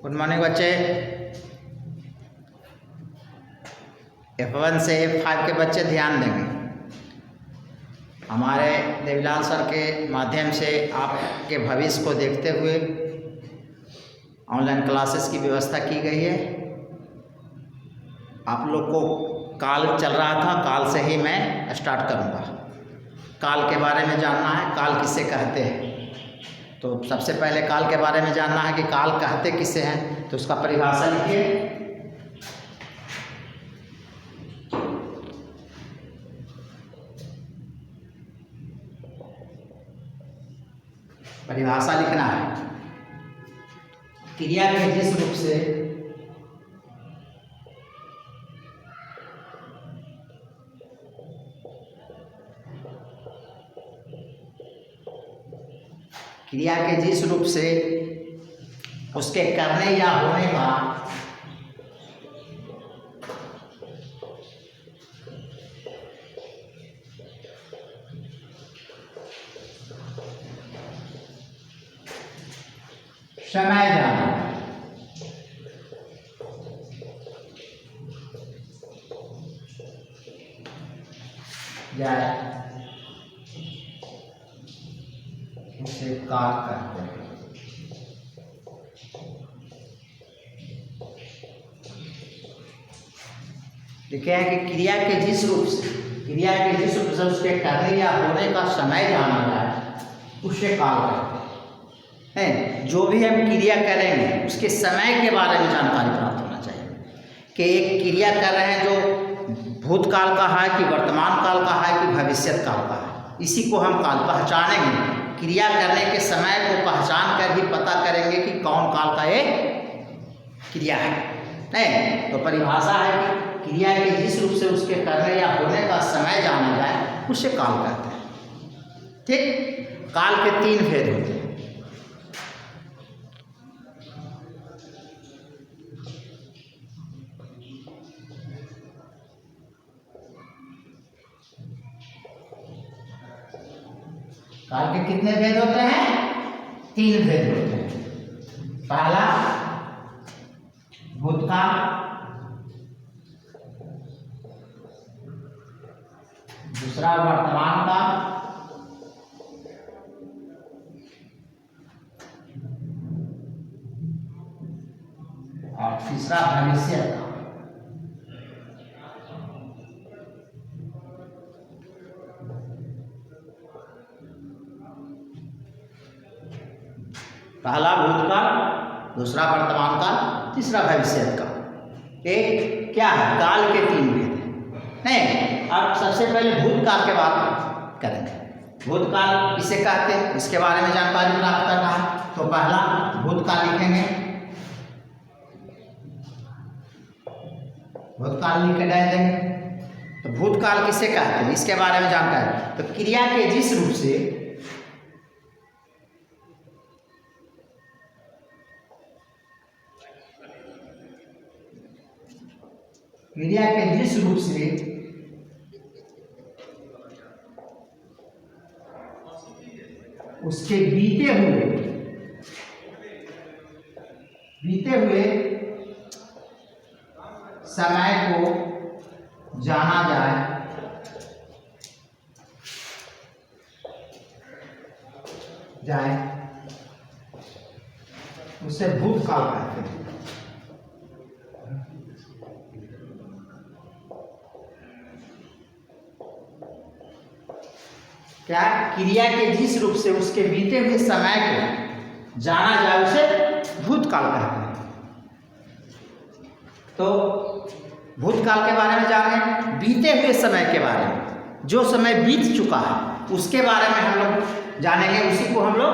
Good morning बच्चे। F1 से F5 के बच्चे ध्यान देंगे। हमारे देवीलाल सर के माध्यम से आपके भविष्य को देखते हुए ऑनलाइन क्लासेस की व्यवस्था की गई है। आप लोग को काल चल रहा था, काल से ही मैं स्टार्ट करूँगा। काल के बारे में जानना है, काल किसे कहते हैं। तो सबसे पहले काल के बारे में जानना है कि काल कहते किसे हैं, तो उसका परिभाषा लिखिए। परिभाषा लिखना है, क्रिया के जिस रूप से उसके करने या होने का समय जाना जाए उसे काल कहते हैं। लिखे हैं कि क्रिया के जिस रूप से उसके करने या होने का समय जाना जाए उसे काल कहते हैं। जो भी हम क्रिया करेंगे उसके समय के बारे में जानकारी प्राप्त होना चाहिए कि एक क्रिया कर रहे हैं जो भूतकाल का है कि वर्तमान काल का है कि भविष्यत काल का है। इसी को हम काल पहचानेंगे। क्रिया करने के समय को पहचान कर ही पता करेंगे कि कौन काल का एक क्रिया है। नहीं तो परिभाषा है कि क्रिया के जिस रूप से उसके करने या होने का समय जाना जाए उसे काल कहते हैं। ठीक, काल के 3 भेद होते हैं। काल के कितने भेद होते हैं? 3 भेद होते हैं। पहला भूतकाल, दूसरा वर्तमान काल, और तीसरा भविष्य काल। पहला भूतकाल, दूसरा वर्तमान काल, तीसरा भविष्य काल। एक क्या है? काल के 3 भेद हैं। नहीं, अब सबसे पहले भूतकाल के बात करेंगे। भूतकाल किसे कहते हैं इसके बारे में जानकारी प्राप्त करना है। तो पहला भूतकाल लिखेंगे, भूतकाल लिख के डाल देंगे। तो भूतकाल किसे कहते हैं इसके बारे में जानकारी। तो क्रिया के जिस रूप से उसके बीते हुए समय को जाना जाए उसे भूतकाल कहते हैं। क्या? क्रिया के जिस रूप से उसके बीते हुए समय को जाना जाए उसे भूतकाल कहते हैं। तो भूतकाल के बारे में जाने, बीते हुए समय के बारे में, जो समय बीत चुका है उसके बारे में हम लोग जानेंगे, उसी को हम लोग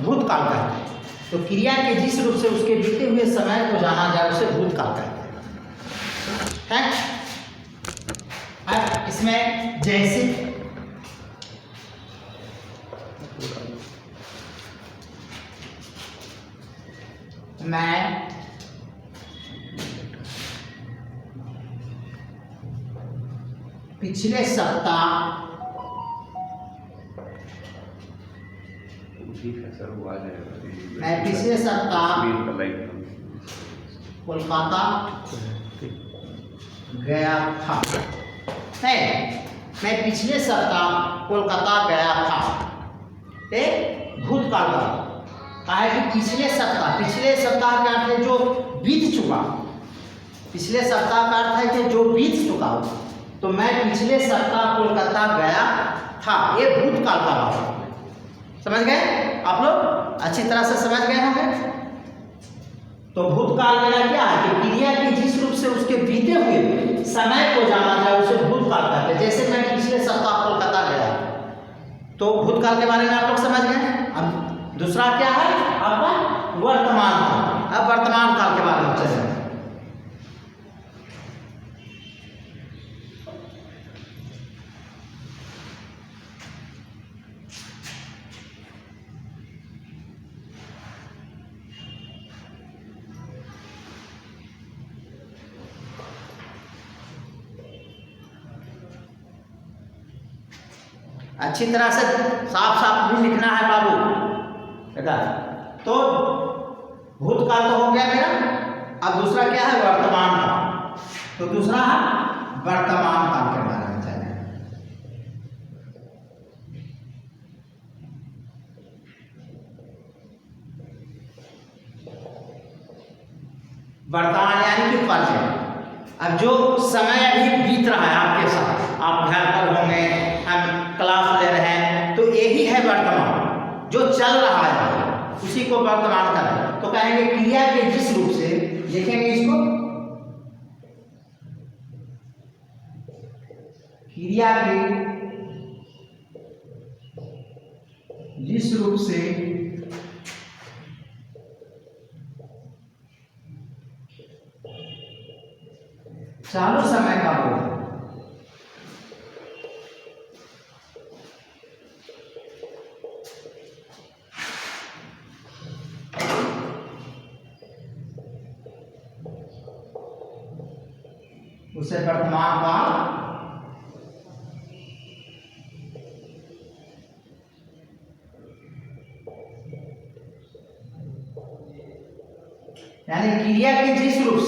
भूतकाल कहते हैं। तो क्रिया के जिस रूप से उसके बीते हुए समय को जाना जाए उसे भूतकाल कहते हैं। अब इसमें जैसे मैं पिछले सप्ताह मैं पिछले सप्ताह कोलकाता गया था। है, मैं पिछले सप्ताह कोलकाता गया था। भूतकाल का कहा है कि पिछले सप्ताह का अर्थ है जो बीत चुका। पिछले सप्ताह का अर्थ है कि जो बीत चुका। तो मैं पिछले सप्ताह कोलकाता गया था, ये भूतकाल का भाव। समझ गए आप लोग? अच्छी तरह से समझ गए होंगे। तो भूतकाल मेरा क्या है कि क्रिया के जिस रूप से उसके बीते हुए समय को जाना जाए उसे भूतकाल कहते हैं। जैसे मैं पिछले सप्ताह कोलकाता गया, तो भूतकाल के बारे में आप लोग समझ गए। अब दूसरा क्या है आपका वर्तमान काल। अब वर्तमान काल के बारे में चलें। अच्छी तरह से साफ साफ भी लिखना है बाबू बेटा। तो भूतकाल तो हो गया मेरा। अब दूसरा क्या है वर्तमान काल। तो दूसरा है वर्तमान काल के बारे में चलें। वर्तमान यानी कि प्रेजेंट। अब जो समय अभी बीत रहा है आपके साथ, आप घर पर होंगे, हम क्लास ले रहे हैं, तो यही है वर्तमान। जो चल रहा है उसी को वर्तमान करें। तो कहेंगे क्रिया के जिस रूप से, लिखेंगे इसको, क्रिया के जिस रूप से चालू समय का बोध उसे वर्तमान काल यानी क्रिया के जिस रूप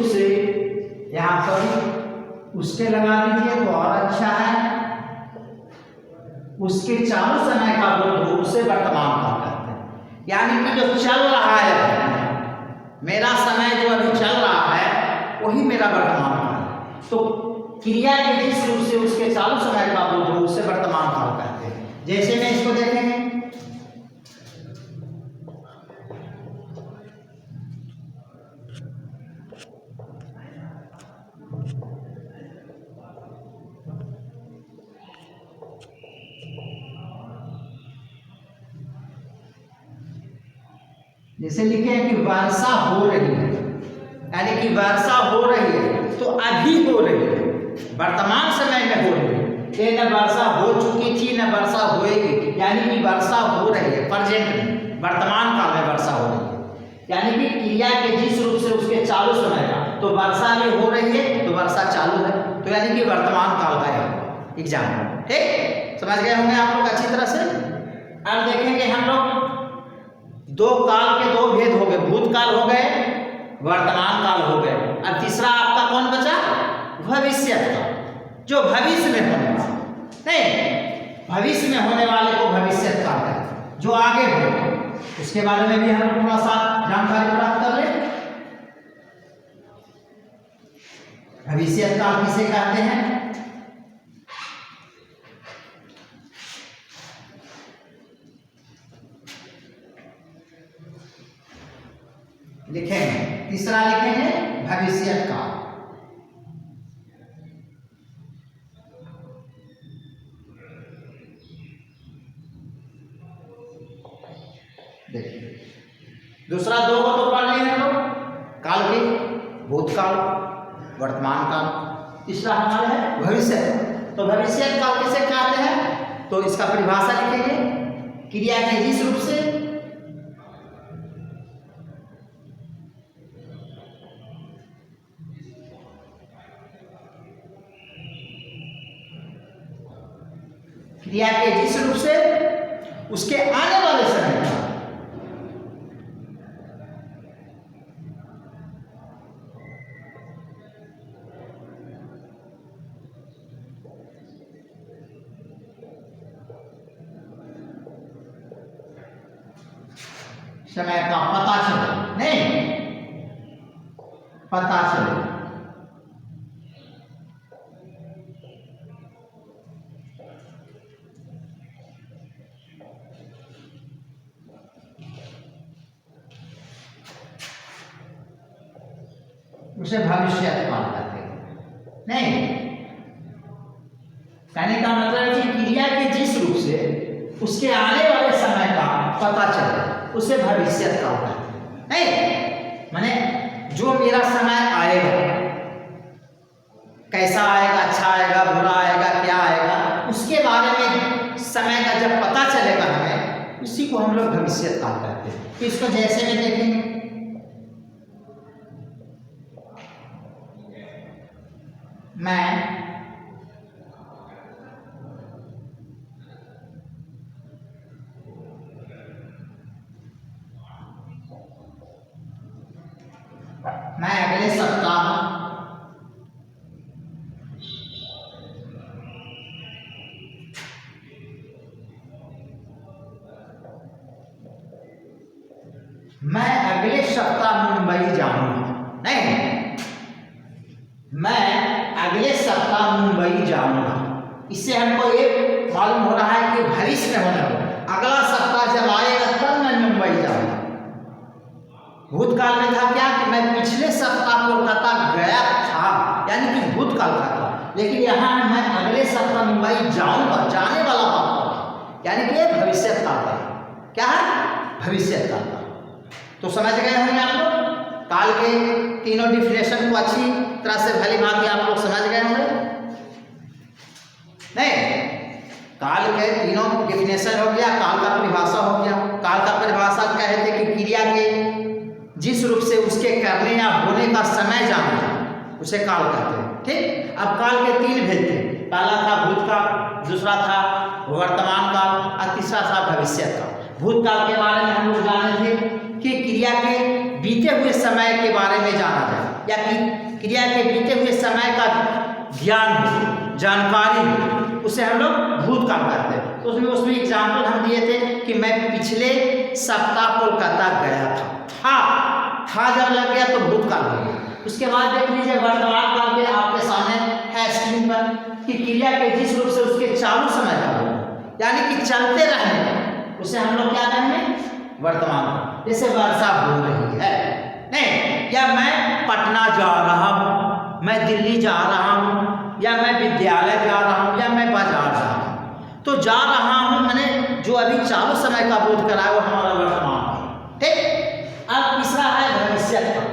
से यहां पर उसके लगा दीजिए तो और अच्छा है। उसके चालू समय का बोध हो उसे वर्तमान काल कहते हैं। यानी कि जो चल रहा है, मेरा समय जो अभी चल रहा है वही मेरा वर्तमान काल है। तो क्रिया के जिस रूप से उसके चालू समय का बोध हो उसे वर्तमान काल कहते हैं। जैसे में इसको देखेंगे, जैसे लिखे हैं कि वर्षा हो रही है, यानी कि वर्षा हो रही है तो अभी हो रही है, वर्तमान समय में हो रही है। ये न वर्षा हो चुकी थी न वर्षा होएगी, यानी कि वर्षा हो रही है प्रेजेंट में, वर्तमान काल में वर्षा हो रही है। यानी कि क्रिया के जिस रूप से उसके चालू समय का, तो वर्षा भी हो रही है तो वर्षा चालू है, तो यानी कि वर्तमान काल का है एग्जाम्पल। ठीक, समझ गए होंगे आप लोग अच्छी तरह से। अब देखेंगे हम लोग दो काल के दो भेद हो गए, भूतकाल हो गए, वर्तमान काल हो गए। अब तीसरा आपका कौन बचा? भविष्य काल, जो भविष्य में होने वाला नहीं, भविष्य में होने वाले को भविष्य काल है, जो आगे हो। उसके बारे में भी हम थोड़ा सा जानकारी प्राप्त कर लें। भविष्य काल किसे कहते हैं? लिखेंगे, तीसरा लिखेंगे भविष्य काल। देखिए दूसरा दो को तो पढ़ लिए हम लोग, काल के, भूतकाल, वर्तमान काल। तीसरा हमारा है भविष्य। तो भविष्य काल किसे कहते हैं? तो इसका परिभाषा लिखेंगे, क्रिया के जिस रूप से क्रिया के जिस रूप से उसके आने वाले समय का समय का पता चले, नहीं पता चले। उसे भविष्य काल कहते हैं। नहीं, कहने का मतलब है कि क्रिया के जिस रूप से उसके आने वाले समय का पता चले उसे भविष्य काल कहते हैं। नहीं, माने जो मेरा समय आएगा, कैसा आएगा, अच्छा आएगा, बुरा आएगा, क्या आएगा, उसके बारे में समय का जब पता चलेगा हमें, उसी को हम लोग भविष्य काल कहते हैं। तो इसको जैसे में देखेंगे, मैं अगले सप्ताह मुंबई जाऊंगा। नहीं, मैं अगले सप्ताह मुंबई जाऊंगा। इससे हमको ये मालूम हो रहा है कि भविष्य में होने वाला अगला सप्ताह जब आएगा तब मैं मुंबई जाऊंगा। भूतकाल में था क्या कि मैं पिछले सप्ताह कोलकाता गया था, यानी कि भूतकाल का था, लेकिन यहाँ मैं अगले सप्ताह मुंबई जाऊंगा, जाने वाला बात होगा, यानी कि भविष्य काल का। क्या है? भविष्य काल का। तो समझ गए होंगे आप लोग काल के तीनों डिफिनेशन को अच्छी तरह से भली भांति आप लोग समझ गए होंगे। नहीं, काल के तीनों डिफिनेशन हो गया, काल का परिभाषा हो गया। काल का परिभाषा कहते हैं कि क्रिया के जिस रूप से उसके करने या होने का समय जानना, उसे काल कहते हैं। ठीक, अब काल के तीन भेद थे, पहला था भूतकाल, दूसरा था वर्तमान काल और तीसरा था भविष्य काल। भूतकाल के बारे में हम लोग जाने थे कि क्रिया के बीते हुए समय के बारे में जाना जाए, या कि क्रिया के बीते हुए समय का ज्ञान, जानकारी, उसे हम लोग भूतकाल कहते हैं। तो उसमें एग्जाम्पल हम दिए थे कि मैं पिछले सप्ताह कोलकाता गया था जब लग गया तो भूतकाल हो गया। उसके बाद देख लीजिए वर्तमान काल के आपके सामने है स्क्रीन पर कि क्रिया के जिस रूप से उसके चालू समय का हो, यानी कि चलते रहने का, उसे हम लोग क्या कहेंगे? वर्तमान काल। जैसे वर्षा हो रही है, नहीं, या मैं पटना जा रहा हूँ, मैं दिल्ली जा रहा हूँ, या मैं विद्यालय जा रहा हूँ, या मैं बाजार जा रहा हूँ। तो जा रहा हूँ मैंने जो अभी चालू समय का बोध करा है वो हमारा वर्तमान काल। ठीक, अब तीसरा है भविष्य काल,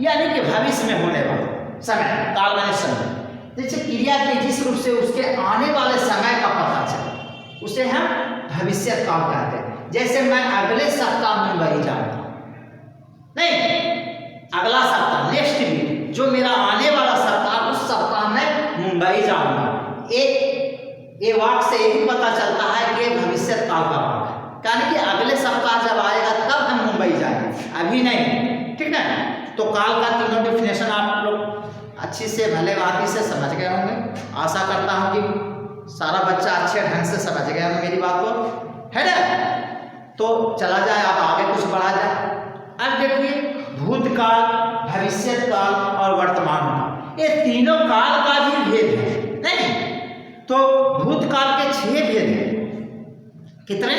यानी कि भविष्य में होने वाला समय, काल माने समय। जैसे क्रिया के जिस रूप से उसके आने वाले समय का पता चले, उसे हम भविष्य काल कहते हैं। जैसे मैं अगले सप्ताह मुंबई जाऊंगा, नहीं, अगला सप्ताह, नेक्स्ट वीक, जो मेरा आने वाला सप्ताह, उस सप्ताह में मुंबई जाऊंगा। ये वाक्य से यही पता चलता है कि भविष्य काल का वाक्य है, यानी कि अगले सप्ताह जब आएगा तब हम मुंबई जाएंगे, अभी नहीं। ठीक है, तो काल का तीनों डिफिनेशन आप लोग अच्छी से भले भांति से समझ गए होंगे। आशा करता हूं कि सारा बच्चा अच्छे ढंग से समझ गया होंगे मेरी बात को, है ना? तो चला जाए, अब आगे कुछ बढ़ा जाए। अब देखिए भूतकाल, भविष्य काल और वर्तमान काल, ये तीनों काल का भी भेद है। नहीं, तो भूतकाल के 6 भेद हैं। कितने?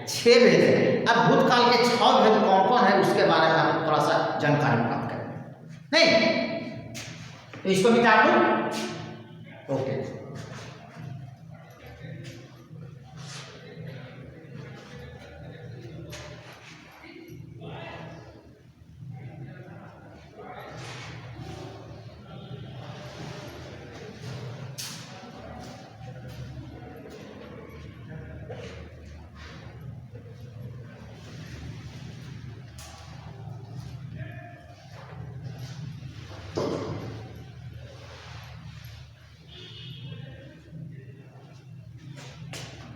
6 भेद हैं। अब भूतकाल के 6 भेद कौन कौन है उसके बारे में हम थोड़ा सा जानकारी प्राप्त करें। नहीं, तो इसको मिटा दो। ओके,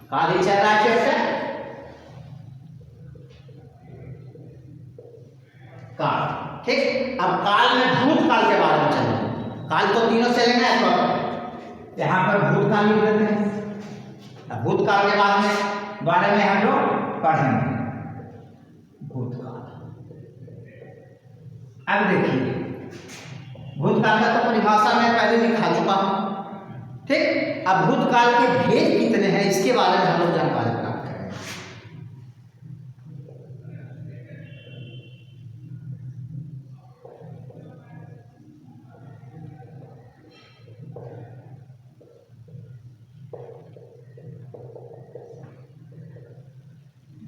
आगे चल रहा है चैप्टर काल। ठीक, अब काल में भूतकाल के बारे में चलेंगे। काल तो तीनों चलेंगे, तो यहाँ पर भूतकाल लिख लेते हैं। अब भूतकाल के बारे में हम लोग पढ़ेंगे। भूतकाल अब देखिए, भूतकाल का तो परिभाषा मैं पहले दिखा चुका हूं, ठीक। अब भूतकाल के भेद कितने हैं इसके बारे में हम लोग जानकारी प्राप्त करेंगे।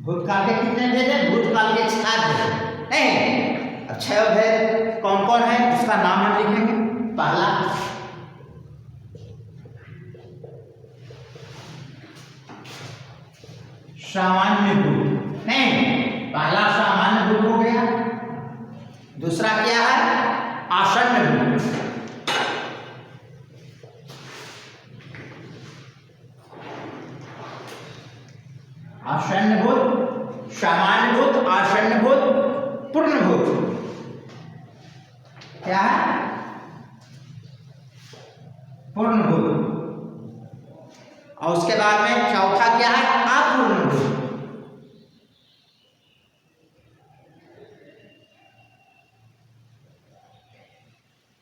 भूतकाल के कितने भेद हैं? भूतकाल के 6 भेद हैं। अब 6 भेद कौन कौन है उसका नाम हम लिखेंगे। पहला सामान्य भूत है, पहला सामान्य भूत हो गया। दूसरा क्या है? आसन्न भूत। आसन्न भूत, सामान्य भूत, आसन्न भूत, पूर्ण भूत। क्या है? पूर्ण भूत। और उसके बाद में चौथा क्या है? अपूर्ण भूत।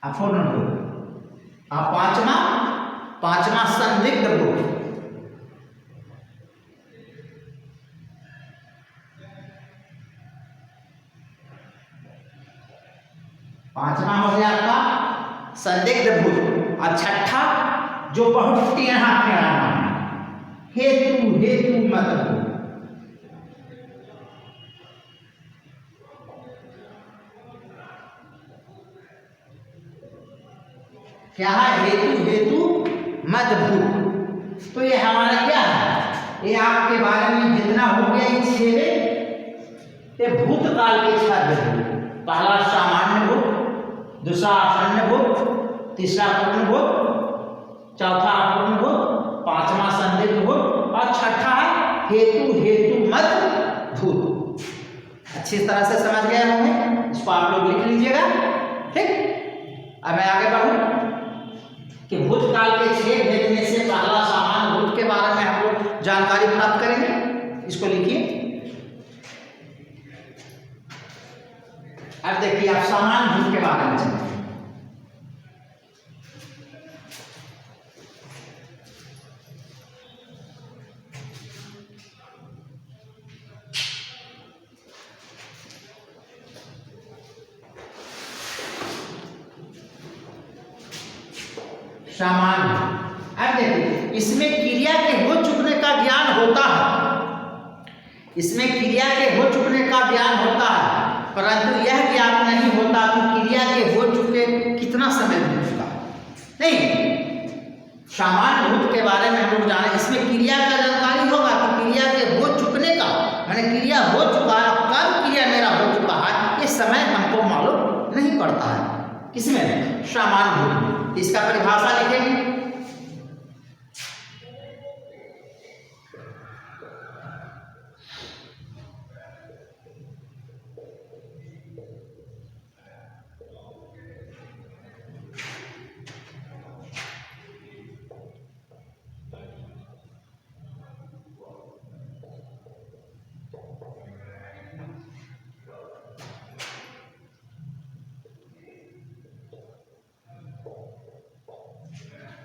अपूर्ण भूत। और पांचवा संदिग्ध भूत। पांचवा हो गया आपका संदिग्ध भूत। और छठा जो बहुत टेढ़ा नाम है, हेतु मत भूत। क्या है? हेतु मत भूत। तो ये हमारा क्या है? ये आपके बारे में जितना हो गया ये भूतकाल के 6 भेद। पहला सामान्य भूत, दूसरा आसन्न भूत, तीसरा पूर्ण भूत, चौथा अपूर्ण भूत, पांचवा संदिग्ध भूत और छठा है हेतु मत भूत। अच्छी तरह से समझ गए होंगे, इसको आप लोग लिख लीजिएगा, ठीक। अब मैं आगे बढ़ूं कि भूतकाल के 6 भेद में से पहला सामान्य भूत के बारे में हम लोग जानकारी प्राप्त करेंगे। इसको लिखिए। अब देखिए, आप सामान्य भूत के बारे में समझिए। सामान्य। अब देखिए, इसमें क्रिया के हो चुकने का ज्ञान होता है। इसमें क्रिया के हो चुकने का ज्ञान होता है, परंतु यह ज्ञान नहीं होता कि क्रिया के हो चुके कितना समय बीत चुका है। नहीं, सामान्य भूत के बारे में हम लोग जाने, इसमें क्रिया का जानकारी होगा कि क्रिया के हो चुकने का, मैंने क्रिया हो चुका है, कब क्रिया मेरा हो चुका है ये समय हमको मालूम नहीं पड़ता है। किसमें? सामान्य भूत। इसका परिभाषा लिखेंगे।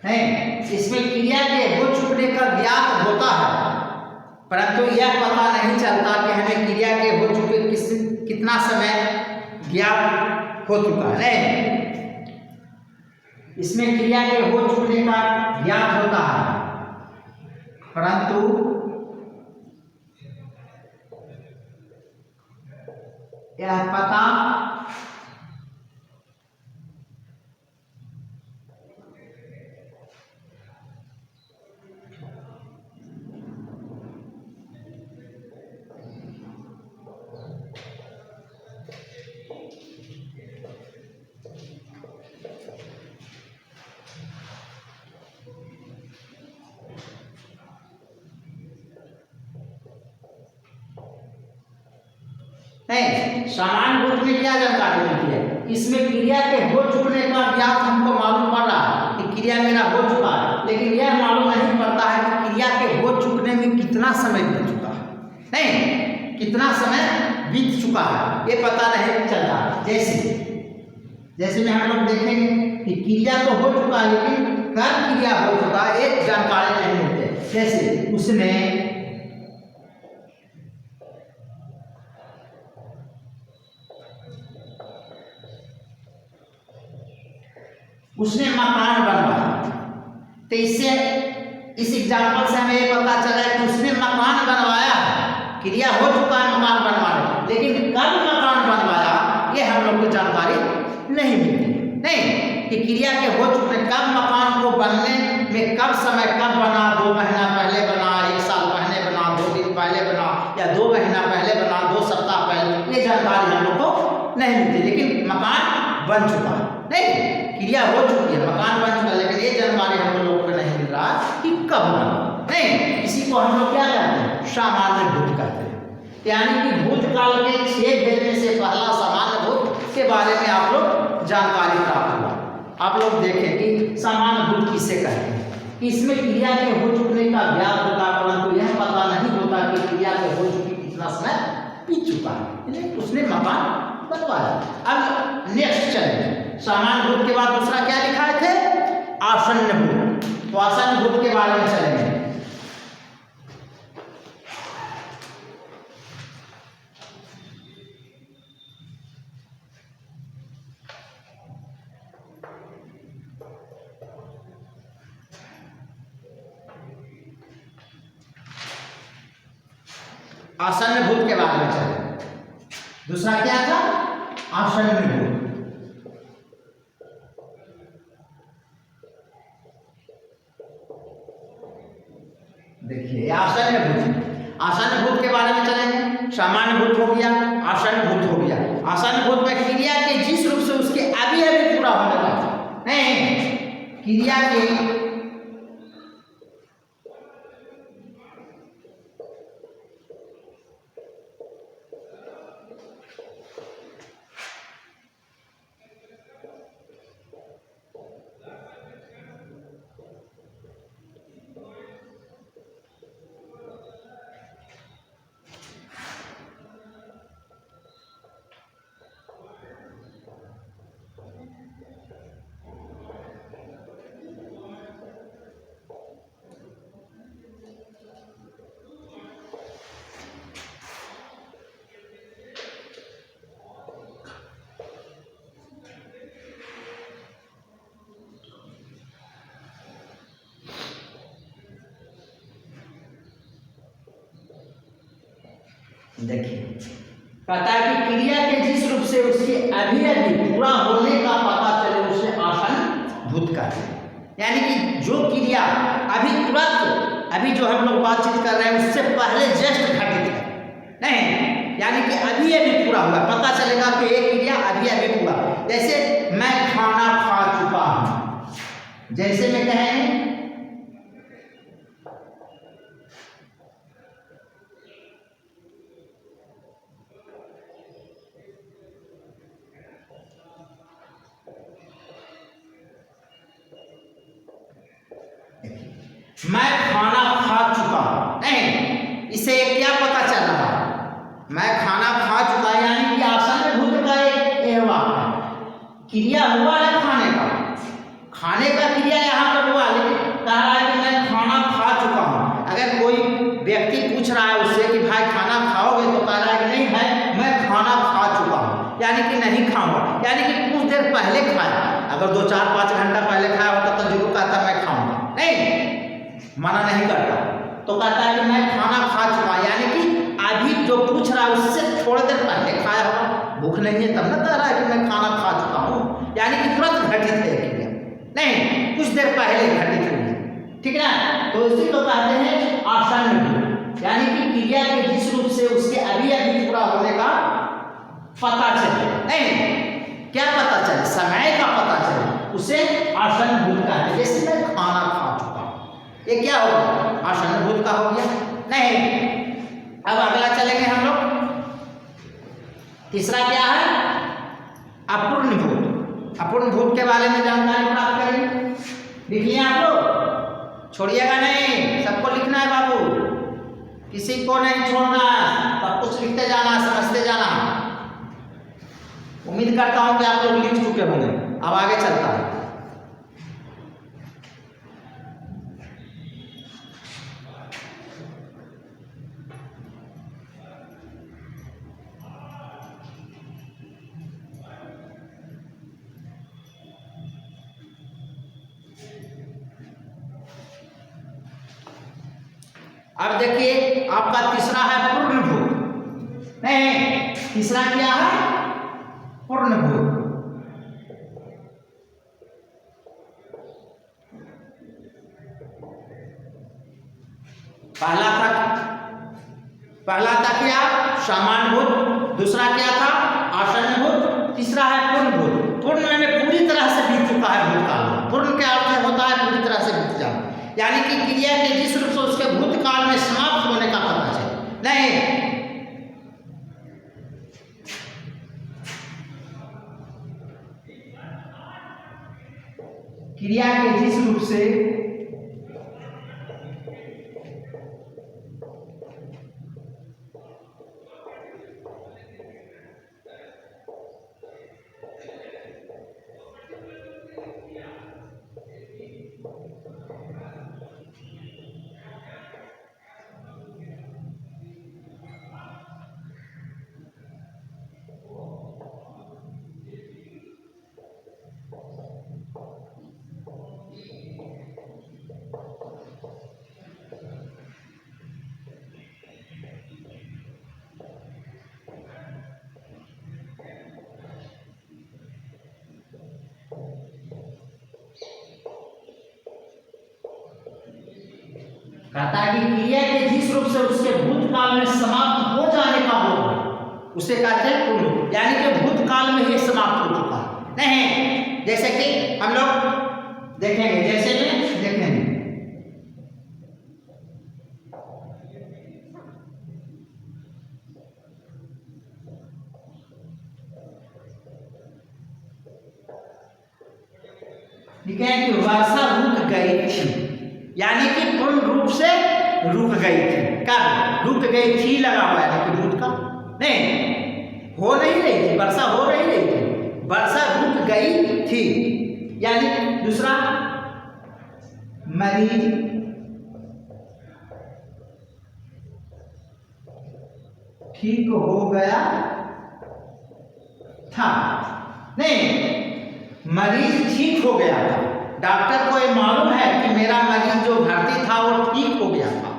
नहीं, इसमें क्रिया के हो चुकने का ज्ञात होता है, परंतु यह पता नहीं चलता कि हमें क्रिया के हो चुके कितना समय ज्ञात हो चुका है। नहीं, इसमें क्रिया के हो चुकने का ज्ञात होता है, परंतु यह पता नहीं। सामान्य भूत में क्या जानकारी मिलती है? इसमें क्रिया के हो चुकने का ज्ञात हमको मालूम पड़ रहा है कि क्रिया मेरा हो चुका है, लेकिन यह मालूम नहीं पड़ता है कि क्रिया के हो चुकने में कितना समय बीत चुका है। नहीं, कितना समय बीत चुका है ये पता नहीं चलता। जैसे जैसे में हम लोग देखेंगे कि क्रिया तो हो चुका है लेकिन कब क्रिया हो चुका एक जानकारी नहीं मिलती। जैसे उसने मकान बनवाया, तो इससे इस एग्जाम्पल से हमें ये पता चला कि उसने मकान बनवाया, क्रिया हो चुका है मकान बनवाने, लेकिन कब मकान बनवाया ये हम लोग को जानकारी नहीं मिलती। नहीं कि क्रिया के हो चुके कब मकान को बनने में कब समय कब बना, 2 महीना पहले बना, 1 साल पहले बना, 2 दिन पहले बना या 2 महीना पहले बना, 2 सप्ताह पहले, ये जानकारी हम लोग को नहीं मिलती। लेकिन मकान बन चुका है, नहीं क्रिया हो चुकी है, मकान बन चुका है, लेकिन ये जानकारी हम लोग को नहीं मिल रहा कि कब बना। नहीं, इसी को हम लोग क्या कहते हैं, सामान्य भूत कहते हैं। यानी कि भूतकाल के 6 भेद में से पहला सामान्य भूत के बारे में आप लोग जानकारी प्राप्त हुआ। आप लोग देखें कि सामान्य भूत किसे कहते हैं। इसमें क्रिया के हो चुकने का ज्ञात होता, परंतु यह पता नहीं होता कि क्रिया के हो चुकी कितना समय बीत चुका है, उसने मकान बनवाया। अब नेक्स्ट चलेंगे, सामान्य भूत के बाद दूसरा क्या लिखाए थे, आसन्न भूत। तो आसन्न भूत के बारे में चलेंगे। आसन्न भूत के बारे में चले। दूसरा क्या था, आसन्न भूत। देखिए आसन्न भूत, आसन्न भूत के बारे में चलेंगे। सामान्य भूत हो गया, आसन्न भूत हो गया। आसन्न भूत में क्रिया के जिस रूप से उसके अभी अभी पूरा होने का, नहीं क्रिया के देखिए कहता है कि क्रिया के जिस रूप से उसके अभी अभी पूरा होने का पता चले उसे आसन्न भूत कहते हैं। यानी कि जो क्रिया अभी तुरंत अभी जो हम लोग बातचीत कर रहे हैं उससे पहले जस्ट घटित है, नहीं यानी कि अभी अभी पूरा हुआ, पता चलेगा कि एक क्रिया अभी अभी पूरा। जैसे मैं खाना खा चुका हूं, जैसे मैं कहें मैं खाना खा चुका, नहीं इसे क्या पता चल रहा है, मैं खाना खा चुका, यानी कि आसन्न भूत का एक वाक्य क्रिया हुआ है खाने का, खाने का क्रिया यहाँ पर हुआ, लेकिन कह रहा है कि मैं खाना खा चुका हूँ। अगर कोई व्यक्ति पूछ रहा है उससे कि भाई खाना खाओगे, तो कह रहा है कि नहीं भाई मैं खाना खा चुका हूँ, यानी कि नहीं खाऊंगा, यानी कि कुछ देर पहले खाया। अगर 2-4-5 घंटा पहले खाया होता तो जरूर कहता मैं खाऊंगा, नहीं मना नहीं करता, तो कहता है कि मैं खाना खा चुका, यानी कि अभी जो पूछ रहा है उससे थोड़ी देर पहले खाया होगा, भूख नहीं है तब ना कह रहा है कि मैं खाना खा चुका हूँ, यानी कि तुरंत घटित है क्रिया, नहीं कुछ देर पहले घटित हुई है, ठीक है ना। तो इसी को कहते हैं आसन्न भूत, यानी कि क्रिया के जिस रूप से उसके अभी अभी पूरा होने का पता चले, नहीं क्या पता चले, समय का पता चले, उसे आसन्न भूत कहते हैं। जैसे मैं खाना खा चुका, ये क्या हो गया, आसन्न भूत का हो गया। नहीं अब अगला चलेंगे हम लोग, तीसरा क्या है, अपूर्ण भूत। अपूर्ण भूत के बारे में जानकारी प्राप्त करेंगे। लिखिए आप लोग, छोड़िएगा नहीं, सबको लिखना है बाबू, किसी को नहीं छोड़ना, सब कुछ लिखते जाना, समझते जाना। उम्मीद उम्मीद करता हूं कि आप लोग लिख चुके होंगे। अब आगे चलता है। अब देखिए आपका तीसरा है पूर्णभूत। नहीं, तीसरा क्या है? पूर्णभूत। पहला था क्या? सामान्यभूत। दूसरा क्या था? आसन्नभूत। तीसरा है पूर्णभूत। पूर्ण में पूरी तरह से बीत चुका है भूतकाल में। पूर्ण के अर्थ होता है पूरी तरह से बीत जाना, यानी कि क्रिया के जिस रूप से उसके भूतकाल में समाप्त होने का पता चले। नहीं, क्रिया के जिस रूप से कहता है कि क्रिया के जिस रूप से उसके भूतकाल में समाप्त हो जाने का हो उसे कहते हैं पूर्ण, यानी कि भूतकाल में ही समाप्त हो चुका है। नहीं, जैसे कि हम लोग देखेंगे, जैसे में देखेंगे ठीक है कि वर्षा रुक गई थी, यानी कि पूर्ण रूप से रुक गई थी। कब रुक गई थी लगा हुआ है कि भूत का नहीं, हो नहीं रही थी, वर्षा हो नहीं रही थी, वर्षा रुक गई थी। यानी दूसरा मरीज ठीक हो गया था। नहीं, मरीज ठीक हो गया था। डॉक्टर को ये मालूम है कि मेरा मरीज जो भर्ती था वो ठीक हो गया था,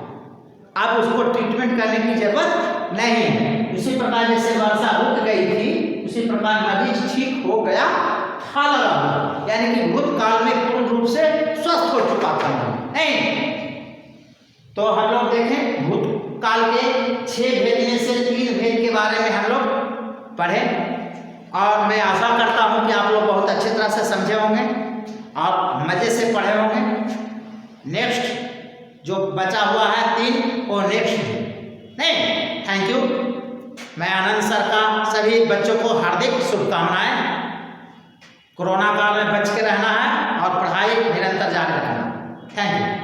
अब उसको ट्रीटमेंट करने की जरूरत नहीं है। उसी प्रकार जैसे वर्षा रुक गई थी, उसी प्रकार मरीज ठीक हो गया था लगा हुआ, यानी कि भूतकाल में पूर्ण रूप से स्वस्थ हो चुका था। नहीं, तो हम लोग देखें भूतकाल के 6 भेद में से 3 भेद के बारे में हम लोग पढ़े, और मैं आशा करता हूं कि आप लोग बहुत अच्छी तरह से समझे होंगे और मजे से पढ़े होंगे। नेक्स्ट जो बचा हुआ है 3 वो नेक्स्ट है। नहीं, थैंक यू। मैं आनंद सर का सभी बच्चों को हार्दिक शुभकामनाएं। कोरोना काल में बच के रहना है और पढ़ाई निरंतर जारी रखना। Thank you.